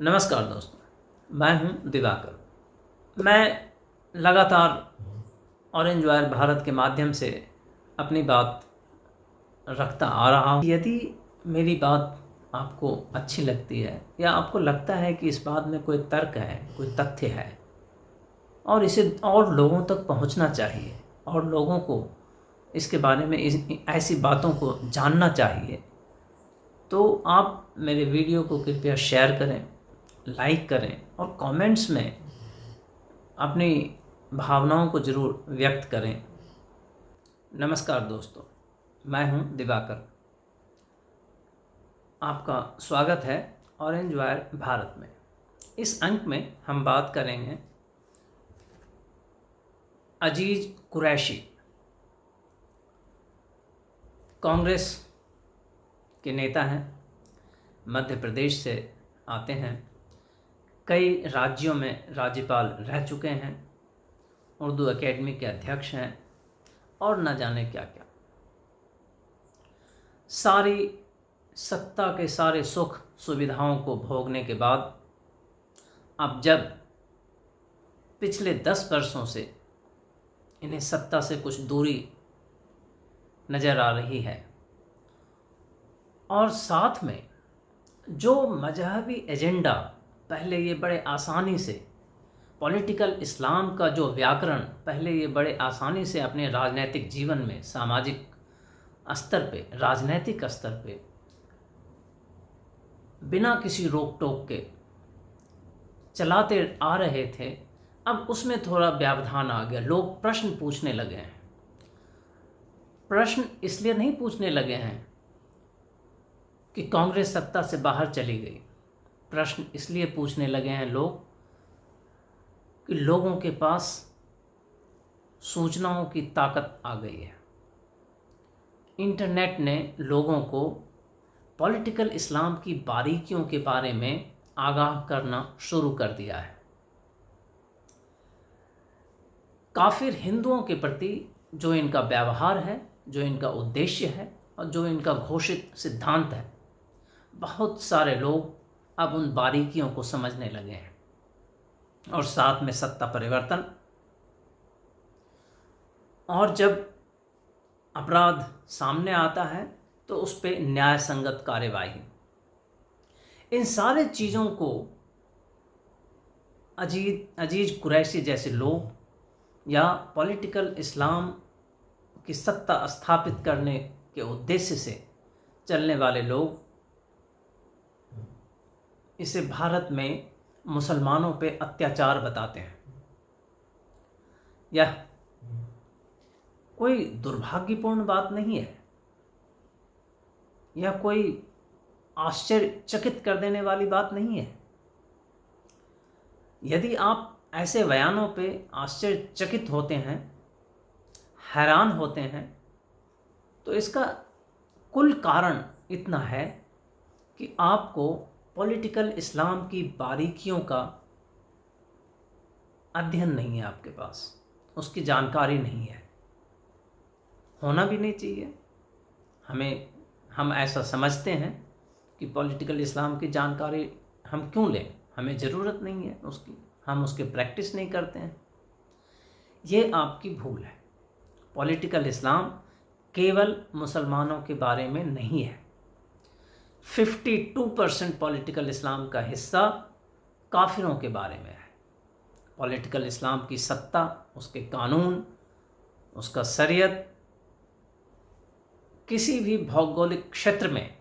नमस्कार दोस्तों, मैं हूं दिवाकर। मैं लगातार ऑरेंज वायर भारत के माध्यम से अपनी बात रखता आ रहा हूं। यदि मेरी बात आपको अच्छी लगती है या आपको लगता है कि इस बात में कोई तर्क है, कोई तथ्य है और इसे और लोगों तक पहुंचना चाहिए और लोगों को इसके बारे में ऐसी बातों को जानना चाहिए, तो आप मेरे वीडियो को कृपया शेयर करें, लाइक करें और कमेंट्स में अपनी भावनाओं को ज़रूर व्यक्त करें। नमस्कार दोस्तों, मैं हूं दिवाकर। आपका स्वागत है ऑरेंज वायर भारत में। इस अंक में हम बात करेंगे अजीज कुरैशी, कांग्रेस के नेता हैं, मध्य प्रदेश से आते हैं, कई राज्यों में राज्यपाल रह चुके हैं, उर्दू एकेडमी के अध्यक्ष हैं और न जाने क्या क्या। सारी सत्ता के सारे सुख सुविधाओं को भोगने के बाद अब जब पिछले 10 वर्षों से इन्हें सत्ता से कुछ दूरी नज़र आ रही है और साथ में जो मजहबी एजेंडा पहले ये बड़े आसानी से, पॉलिटिकल इस्लाम का जो व्याकरण पहले ये बड़े आसानी से अपने राजनीतिक जीवन में, सामाजिक स्तर पे, राजनीतिक स्तर पे बिना किसी रोक टोक के चलाते आ रहे थे, अब उसमें थोड़ा व्यवधान आ गया। लोग प्रश्न पूछने लगे हैं। प्रश्न इसलिए नहीं पूछने लगे हैं कि कांग्रेस सत्ता से बाहर चली गई, प्रश्न इसलिए पूछने लगे हैं लोग कि लोगों के पास सूचनाओं की ताकत आ गई है। इंटरनेट ने लोगों को पॉलिटिकल इस्लाम की बारीकियों के बारे में आगाह करना शुरू कर दिया है। काफिर हिंदुओं के प्रति जो इनका व्यवहार है, जो इनका उद्देश्य है और जो इनका घोषित सिद्धांत है, बहुत सारे लोग अब उन बारीकियों को समझने लगे हैं। और साथ में सत्ता परिवर्तन, और जब अपराध सामने आता है तो उस पर न्याय संगत कार्यवाही, इन सारे चीज़ों को अजीज कुरैशी जैसे लोग या पॉलिटिकल इस्लाम की सत्ता स्थापित करने के उद्देश्य से चलने वाले लोग इसे भारत में मुसलमानों पे अत्याचार बताते हैं। यह कोई दुर्भाग्यपूर्ण बात नहीं है, यह कोई आश्चर्यचकित कर देने वाली बात नहीं है। यदि आप ऐसे बयानों पे आश्चर्यचकित होते हैं, हैरान होते हैं, तो इसका कुल कारण इतना है कि आपको पॉलिटिकल इस्लाम की बारीकियों का अध्ययन नहीं है, आपके पास उसकी जानकारी नहीं है, होना भी नहीं चाहिए। हम ऐसा समझते हैं कि पॉलिटिकल इस्लाम की जानकारी हम क्यों लें, हमें ज़रूरत नहीं है उसकी, हम उसके प्रैक्टिस नहीं करते हैं। ये आपकी भूल है। पॉलिटिकल इस्लाम केवल मुसलमानों के बारे में नहीं है। 52% पॉलिटिकल इस्लाम का हिस्सा काफिरों के बारे में है। पॉलिटिकल इस्लाम की सत्ता, उसके कानून, उसका शरीयत किसी भी भौगोलिक क्षेत्र में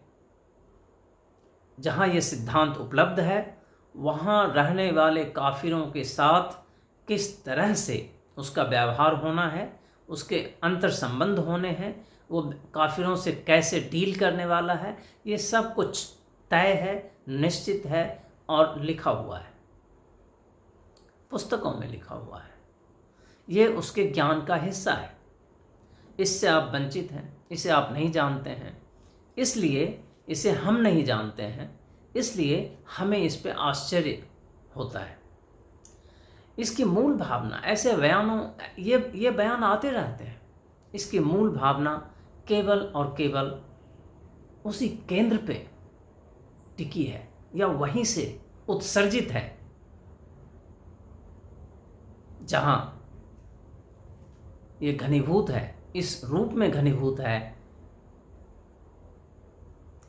जहां ये सिद्धांत उपलब्ध है, वहां रहने वाले काफिरों के साथ किस तरह से उसका व्यवहार होना है, उसके अंतर संबंध होने हैं, वो काफिरों से कैसे डील करने वाला है, ये सब कुछ तय है, निश्चित है और लिखा हुआ है, पुस्तकों में लिखा हुआ है। ये उसके ज्ञान का हिस्सा है। इससे आप वंचित हैं, इसे आप नहीं जानते हैं, इसलिए इसे हम नहीं जानते हैं, इसलिए हमें इस पे आश्चर्य होता है। इसकी मूल भावना, ऐसे बयानों, ये बयान आते रहते हैं, इसकी मूल भावना केवल और केवल उसी केंद्र पे टिकी है या वहीं से उत्सर्जित है, जहाँ ये घनीभूत है, इस रूप में घनीभूत है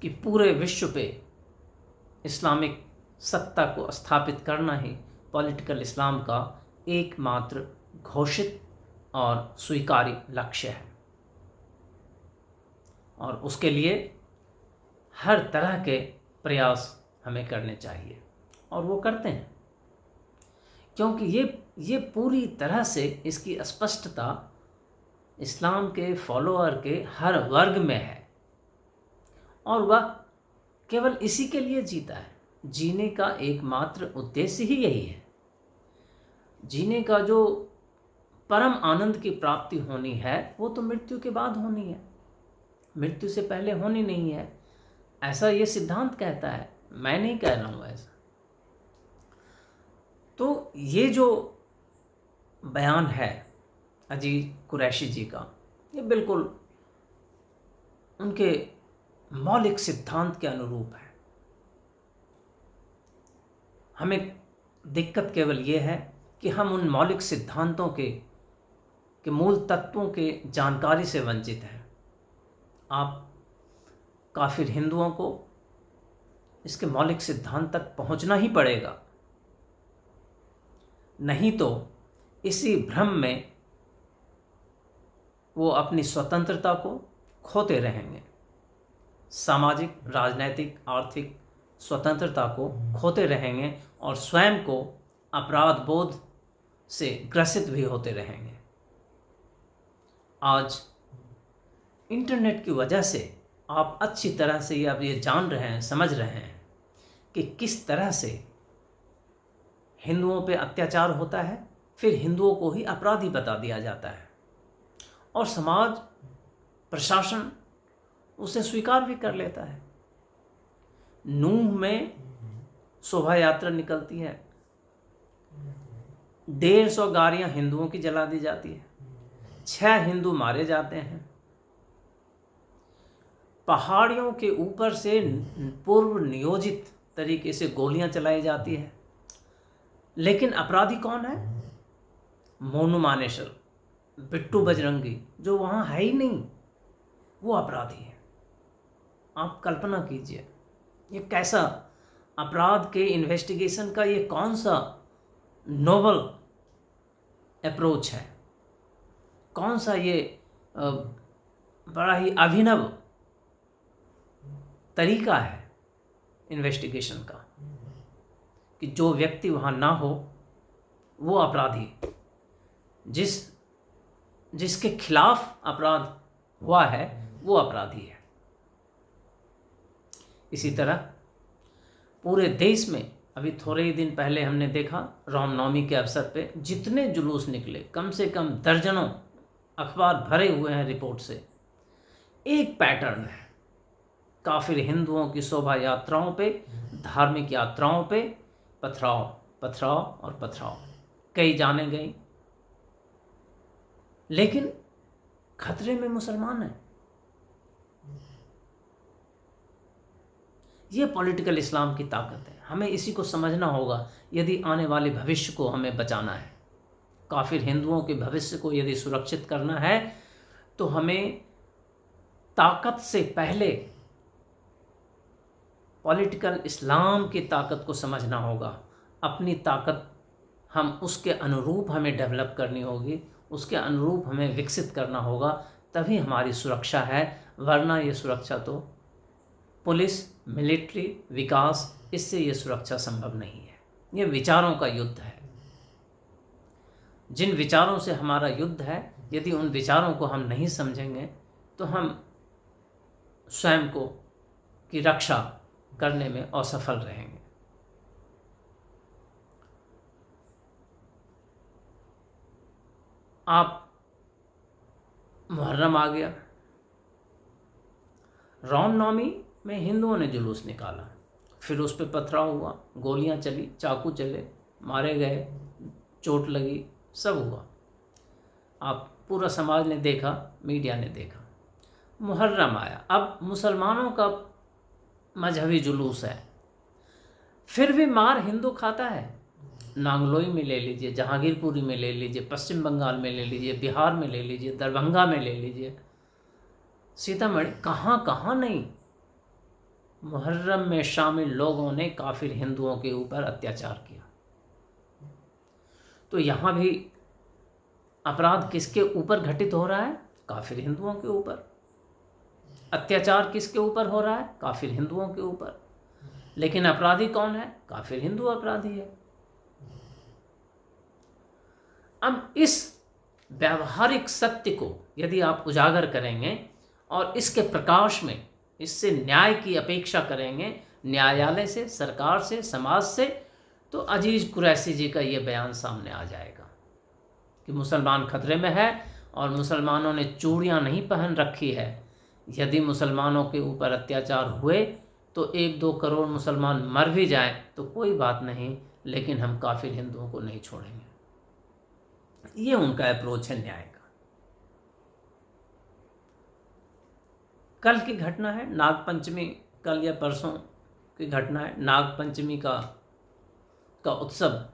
कि पूरे विश्व पे इस्लामिक सत्ता को स्थापित करना ही पॉलिटिकल इस्लाम का एकमात्र घोषित और स्वीकार्य लक्ष्य है। और उसके लिए हर तरह के प्रयास हमें करने चाहिए, और वो करते हैं, क्योंकि ये पूरी तरह से इसकी स्पष्टता इस्लाम के फॉलोअर के हर वर्ग में है, और वह केवल इसी के लिए जीता है। जीने का एकमात्र उद्देश्य ही यही है। जीने का जो परम आनंद की प्राप्ति होनी है वो तो मृत्यु के बाद होनी है, मृत्यु से पहले होनी नहीं है। ऐसा ये सिद्धांत कहता है, मैं नहीं कह रहा हूँ ऐसा। तो ये जो बयान है अजीज कुरैशी जी का, ये बिल्कुल उनके मौलिक सिद्धांत के अनुरूप है। हमें दिक्कत केवल ये है कि हम उन मौलिक सिद्धांतों के मूल तत्वों के जानकारी से वंचित हैं। आप काफिर हिंदुओं को इसके मौलिक सिद्धांत तक पहुंचना ही पड़ेगा, नहीं तो इसी भ्रम में वो अपनी स्वतंत्रता को खोते रहेंगे, सामाजिक, राजनैतिक, आर्थिक स्वतंत्रता को खोते रहेंगे और स्वयं को अपराध बोध से ग्रसित भी होते रहेंगे। आज इंटरनेट की वजह से आप अच्छी तरह से ये जान रहे हैं, समझ रहे हैं कि किस तरह से हिंदुओं पे अत्याचार होता है, फिर हिंदुओं को ही अपराधी बता दिया जाता है, और समाज, प्रशासन उसे स्वीकार भी कर लेता है। नूह में शोभा यात्रा निकलती है, 150 गाड़ियां हिंदुओं की जला दी जाती है, 6 हिंदू मारे जाते हैं, पहाड़ियों के ऊपर से पूर्व नियोजित तरीके से गोलियां चलाई जाती है। लेकिन अपराधी कौन है? मोनू मानेसर, बिट्टू बजरंगी, जो वहाँ है ही नहीं, वो अपराधी है। आप कल्पना कीजिए, ये कैसा अपराध के इन्वेस्टिगेशन का ये कौन सा नोबल अप्रोच है, कौन सा ये बड़ा ही अभिनव तरीका है इन्वेस्टिगेशन का कि जो व्यक्ति वहाँ ना हो वो अपराधी, जिसके खिलाफ अपराध हुआ है वो अपराधी है। इसी तरह पूरे देश में अभी थोड़े ही दिन पहले हमने देखा, रामनवमी के अवसर पे जितने जुलूस निकले, कम से कम दर्जनों, अखबार भरे हुए हैं रिपोर्ट से। एक पैटर्न है, काफिर हिंदुओं की शोभा यात्राओं पे, धार्मिक यात्राओं पे पथराव, पथराव और पथराव। कई जाने गई, लेकिन खतरे में मुसलमान हैं। ये पॉलिटिकल इस्लाम की ताकत है, हमें इसी को समझना होगा यदि आने वाले भविष्य को हमें बचाना है। काफिर हिंदुओं के भविष्य को यदि सुरक्षित करना है तो हमें ताकत से पहले पॉलिटिकल इस्लाम की ताकत को समझना होगा। अपनी ताकत हम उसके अनुरूप हमें डेवलप करनी होगी, उसके अनुरूप हमें विकसित करना होगा, तभी हमारी सुरक्षा है। वरना ये सुरक्षा तो पुलिस, मिलिट्री, विकास, इससे ये सुरक्षा संभव नहीं है। ये विचारों का युद्ध है। जिन विचारों से हमारा युद्ध है, यदि उन विचारों को हम नहीं समझेंगे तो हम स्वयं को की रक्षा करने में असफल रहेंगे। आप मुहर्रम आ गया, रामनवमी में हिंदुओं ने जुलूस निकाला, फिर उस पर पथराव हुआ, गोलियां चली, चाकू चले, मारे गए, चोट लगी, सब हुआ। आप पूरा समाज ने देखा, मीडिया ने देखा। मुहर्रम आया, अब मुसलमानों का मजहबी जुलूस है, फिर भी मार हिंदू खाता है। नांगलोई में ले लीजिए, जहांगीरपुरी में ले लीजिए, पश्चिम बंगाल में ले लीजिए, बिहार में ले लीजिए, दरभंगा में ले लीजिए, सीतामढ़ी, कहाँ कहाँ नहीं। मुहर्रम में शामिल लोगों ने काफिर हिंदुओं के ऊपर अत्याचार किया। तो यहाँ भी अपराध किसके ऊपर घटित हो रहा है? काफिर हिंदुओं के ऊपर। अत्याचार किसके ऊपर हो रहा है? काफिर हिंदुओं के ऊपर। लेकिन अपराधी कौन है? काफिर हिंदू अपराधी है। अब इस व्यावहारिक सत्य को यदि आप उजागर करेंगे और इसके प्रकाश में इससे न्याय की अपेक्षा करेंगे, न्यायालय से, सरकार से, समाज से, तो अजीज कुरैशी जी का ये बयान सामने आ जाएगा कि मुसलमान खतरे में है और मुसलमानों ने चूड़ियाँ नहीं पहन रखी है। यदि मुसलमानों के ऊपर अत्याचार हुए तो 1-2 करोड़ मुसलमान मर भी जाएं तो कोई बात नहीं, लेकिन हम काफिर हिंदुओं को नहीं छोड़ेंगे। ये उनका अप्रोच है न्याय का। कल की घटना है नागपंचमी, कल या परसों की घटना है। नागपंचमी का उत्सव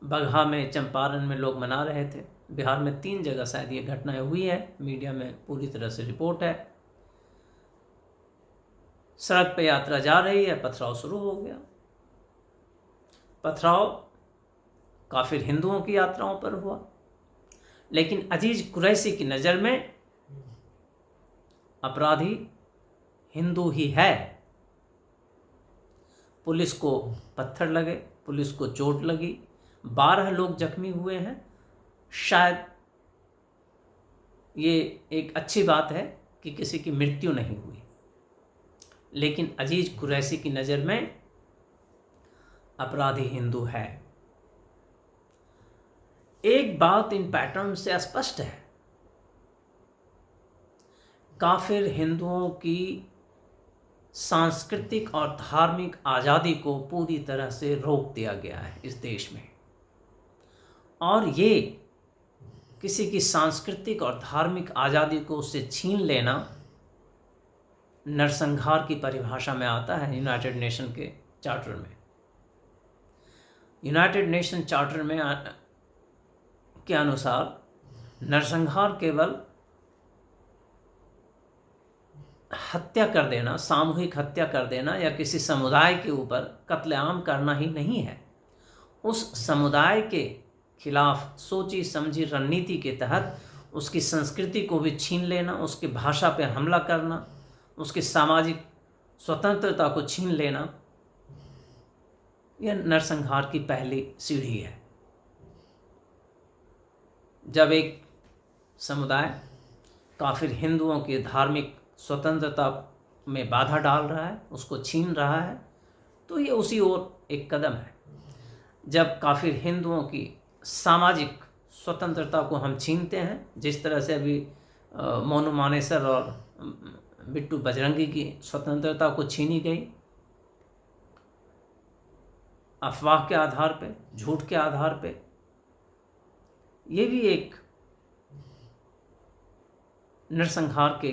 बगहा में, चंपारण में लोग मना रहे थे। बिहार में 3 जगह शायद ये घटनाएं हुई है, मीडिया में पूरी तरह से रिपोर्ट है। सड़क पे यात्रा जा रही है, पथराव शुरू हो गया। पथराव काफिर हिंदुओं की यात्राओं पर हुआ, लेकिन अजीज कुरैशी की नज़र में अपराधी हिंदू ही है। पुलिस को पत्थर लगे, पुलिस को चोट लगी, 12 लोग जख्मी हुए हैं। शायद ये एक अच्छी बात है कि किसी की मृत्यु नहीं हुई, लेकिन अजीज कुरैशी की नज़र में अपराधी हिंदू है। एक बात इन पैटर्न से स्पष्ट है, काफिर हिंदुओं की सांस्कृतिक और धार्मिक आज़ादी को पूरी तरह से रोक दिया गया है इस देश में। और ये किसी की सांस्कृतिक और धार्मिक आज़ादी को उससे छीन लेना नरसंहार की परिभाषा में आता है यूनाइटेड नेशन के चार्टर में। यूनाइटेड नेशन चार्टर में के अनुसार नरसंहार केवल हत्या कर देना, सामूहिक हत्या कर देना या किसी समुदाय के ऊपर कत्लेआम करना ही नहीं है। उस समुदाय के खिलाफ सोची समझी रणनीति के तहत उसकी संस्कृति को भी छीन लेना, उसकी भाषा पे हमला करना, उसकी सामाजिक स्वतंत्रता को छीन लेना, यह नरसंहार की पहली सीढ़ी है। जब एक समुदाय काफिर हिंदुओं की धार्मिक स्वतंत्रता में बाधा डाल रहा है, उसको छीन रहा है, तो ये उसी ओर एक कदम है। जब काफिर हिंदुओं की सामाजिक स्वतंत्रता को हम छीनते हैं, जिस तरह से अभी मोनू मानेसर और बिट्टू बजरंगी की स्वतंत्रता को छीनी गई, अफवाह के आधार पे, झूठ के आधार पे, ये भी एक नरसंहार के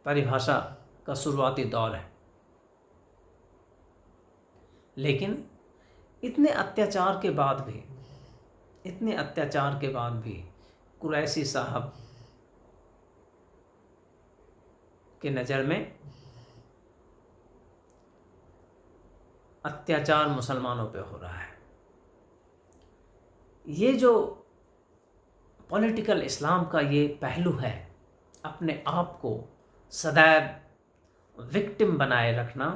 परिभाषा का शुरुआती दौर है। लेकिन इतने अत्याचार के बाद भी कुरैशी साहब के नज़र में अत्याचार मुसलमानों पे हो रहा है। ये जो पॉलिटिकल इस्लाम का ये पहलू है, अपने आप को सदैव विक्टिम बनाए रखना,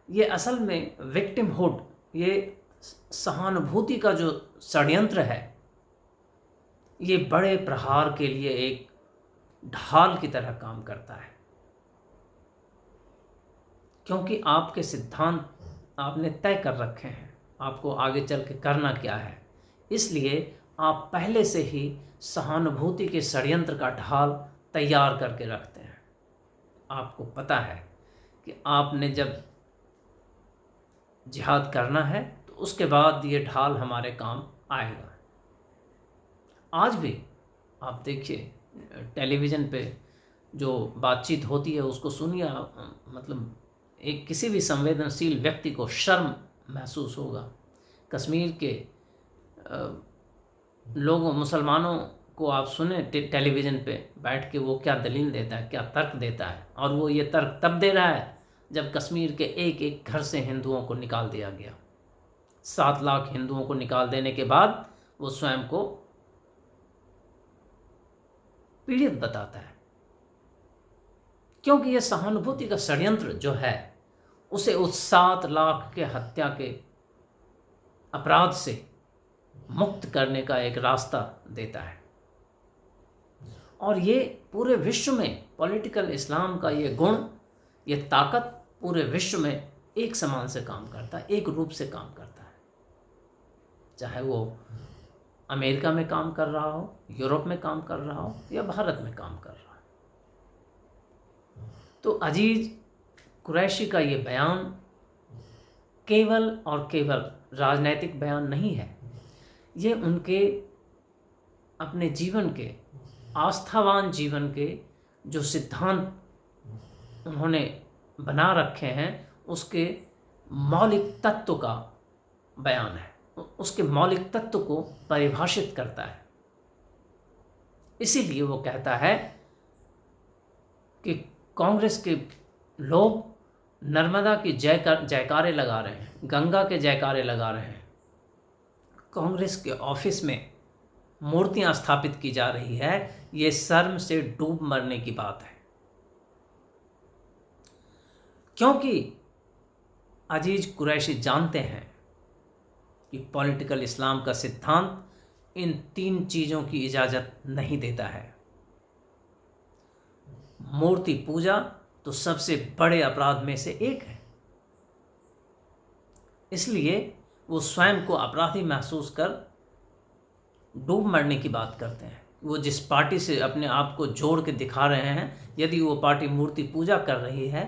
ये असल में विक्टिमहुड, ये सहानुभूति का जो षड्यंत्र है, ये बड़े प्रहार के लिए एक ढाल की तरह काम करता है। क्योंकि आपके सिद्धांत आपने तय कर रखे हैं, आपको आगे चल के करना क्या है, इसलिए आप पहले से ही सहानुभूति के षड्यंत्र का ढाल तैयार करके रखते हैं। आपको पता है कि आपने जब जिहाद करना है तो उसके बाद ये ढाल हमारे काम आएगा। आज भी आप देखिए टेलीविज़न पे जो बातचीत होती है उसको सुनिए, मतलब एक किसी भी संवेदनशील व्यक्ति को शर्म महसूस होगा। कश्मीर के लोगों मुसलमानों को आप सुने टेलीविज़न पे बैठ के वो क्या दलील देता है, क्या तर्क देता है, और वो ये तर्क तब दे रहा है जब कश्मीर के एक एक घर से हिंदुओं को निकाल दिया गया। 7 लाख हिंदुओं को निकाल देने के बाद वो स्वयं को पीड़ित बताता है, क्योंकि ये सहानुभूति का षड्यंत्र जो है उसे उस 7 लाख के हत्या के अपराध से मुक्त करने का एक रास्ता देता है। और ये पूरे विश्व में पॉलिटिकल इस्लाम का ये गुण, ये ताकत पूरे विश्व में एक समान से काम करता है, एक रूप से काम करता है। चाहे वो अमेरिका में काम कर रहा हो, यूरोप में काम कर रहा हो, या भारत में काम कर रहा हो। तो अजीज कुरैशी का ये बयान केवल और केवल राजनैतिक बयान नहीं है, ये उनके अपने जीवन के, आस्थावान जीवन के जो सिद्धांत उन्होंने बना रखे हैं उसके मौलिक तत्व का बयान है, उसके मौलिक तत्व को परिभाषित करता है। इसीलिए वो कहता है कि कांग्रेस के लोग नर्मदा की जयकारे लगा रहे हैं, गंगा के जयकारे लगा रहे हैं, कांग्रेस के ऑफिस में मूर्तियां स्थापित की जा रही है, ये शर्म से डूब मरने की बात है। क्योंकि अजीज कुरैशी जानते हैं कि पॉलिटिकल इस्लाम का सिद्धांत इन 3 चीज़ों की इजाज़त नहीं देता है। मूर्ति पूजा तो सबसे बड़े अपराध में से एक है, इसलिए वो स्वयं को अपराधी महसूस कर डूब मरने की बात करते हैं। वो जिस पार्टी से अपने आप को जोड़ के दिखा रहे हैं, यदि वो पार्टी मूर्ति पूजा कर रही है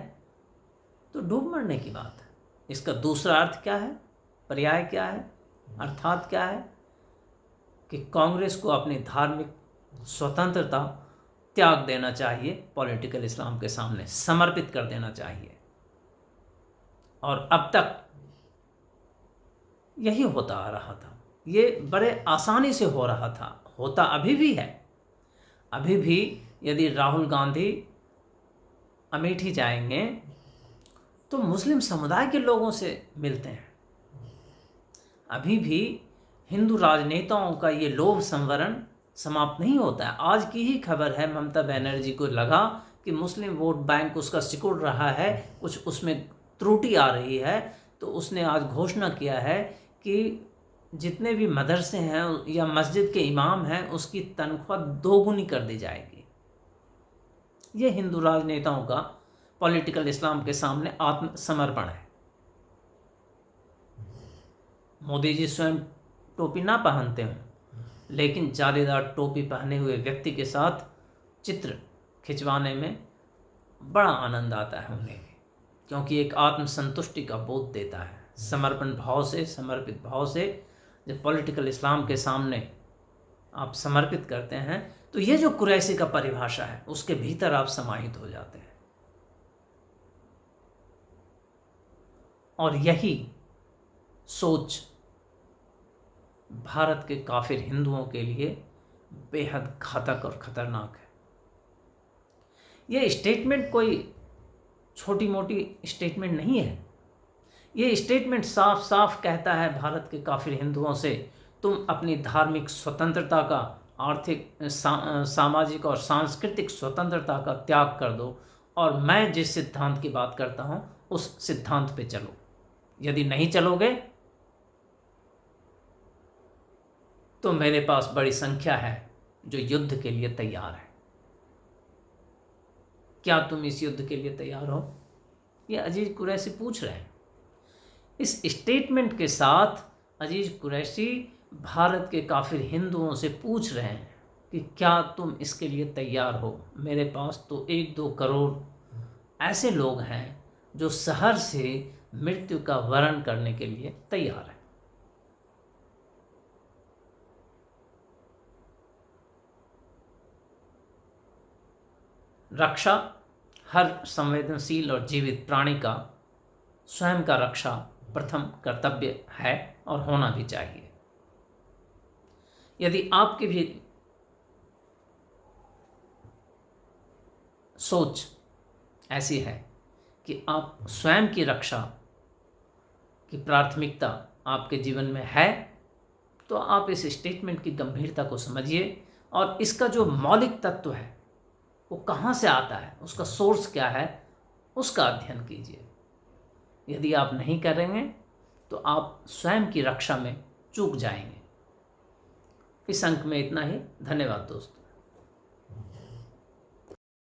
तो डूब मरने की बात है। इसका दूसरा अर्थ क्या है, पर्याय क्या है, अर्थात क्या है कि कांग्रेस को अपनी धार्मिक स्वतंत्रता त्याग देना चाहिए, पॉलिटिकल इस्लाम के सामने समर्पित कर देना चाहिए। और अब तक यही होता आ रहा था, ये बड़े आसानी से हो रहा था, होता अभी भी है। अभी भी यदि राहुल गांधी अमेठी जाएंगे तो मुस्लिम समुदाय के लोगों से मिलते हैं। अभी भी हिंदू राजनेताओं का ये लोभ संवरण समाप्त नहीं होता है। आज की ही खबर है, ममता बनर्जी को लगा कि मुस्लिम वोट बैंक उसका सिकुड़ रहा है, कुछ उसमें त्रुटि आ रही है, तो उसने आज घोषणा किया है कि जितने भी मदरसे हैं या मस्जिद के इमाम हैं उसकी तनख्वाह 2 गुनी कर दी जाएगी। ये हिंदू राजनेताओं का पॉलिटिकल इस्लाम के सामने आत्मसमर्पण है। मोदी जी स्वयं टोपी ना पहनते हों, लेकिन जालीदार टोपी पहने हुए व्यक्ति के साथ चित्र खिंचवाने में बड़ा आनंद आता है उन्हें, क्योंकि एक आत्मसंतुष्टि का बोध देता है। समर्पण भाव से, समर्पित भाव से जब पॉलिटिकल इस्लाम के सामने आप समर्पित करते हैं तो ये जो कुरैशी का परिभाषा है उसके भीतर आप समाहित हो जाते हैं। और यही सोच भारत के काफिर हिंदुओं के लिए बेहद घातक और खतरनाक है। ये स्टेटमेंट कोई छोटी मोटी स्टेटमेंट नहीं है। ये स्टेटमेंट साफ साफ कहता है भारत के काफिर हिंदुओं से, तुम अपनी धार्मिक स्वतंत्रता का, आर्थिक, सामाजिक और सांस्कृतिक स्वतंत्रता का त्याग कर दो और मैं जिस सिद्धांत की बात करता हूँ उस सिद्धांत पे चलो। यदि नहीं चलोगे तो मेरे पास बड़ी संख्या है जो युद्ध के लिए तैयार है। क्या तुम इस युद्ध के लिए तैयार हो? ये अजीज कुरैशी पूछ रहे हैं। इस स्टेटमेंट के साथ अजीज कुरैशी भारत के काफिर हिंदुओं से पूछ रहे हैं कि क्या तुम इसके लिए तैयार हो? मेरे पास तो 1-2 करोड़ ऐसे लोग हैं जो शहर से मृत्यु का वरण करने के लिए तैयार हैं। रक्षा हर संवेदनशील और जीवित प्राणी का स्वयं का रक्षा प्रथम कर्तव्य है और होना भी चाहिए। यदि आपकी भी सोच ऐसी है कि आप स्वयं की रक्षा की प्राथमिकता आपके जीवन में है, तो आप इस स्टेटमेंट की गंभीरता को समझिए और इसका जो मौलिक तत्व है वो कहाँ से आता है, उसका सोर्स क्या है, उसका अध्ययन कीजिए। यदि आप नहीं करेंगे तो आप स्वयं की रक्षा में चूक जाएंगे। इस अंक में इतना ही। धन्यवाद दोस्तों।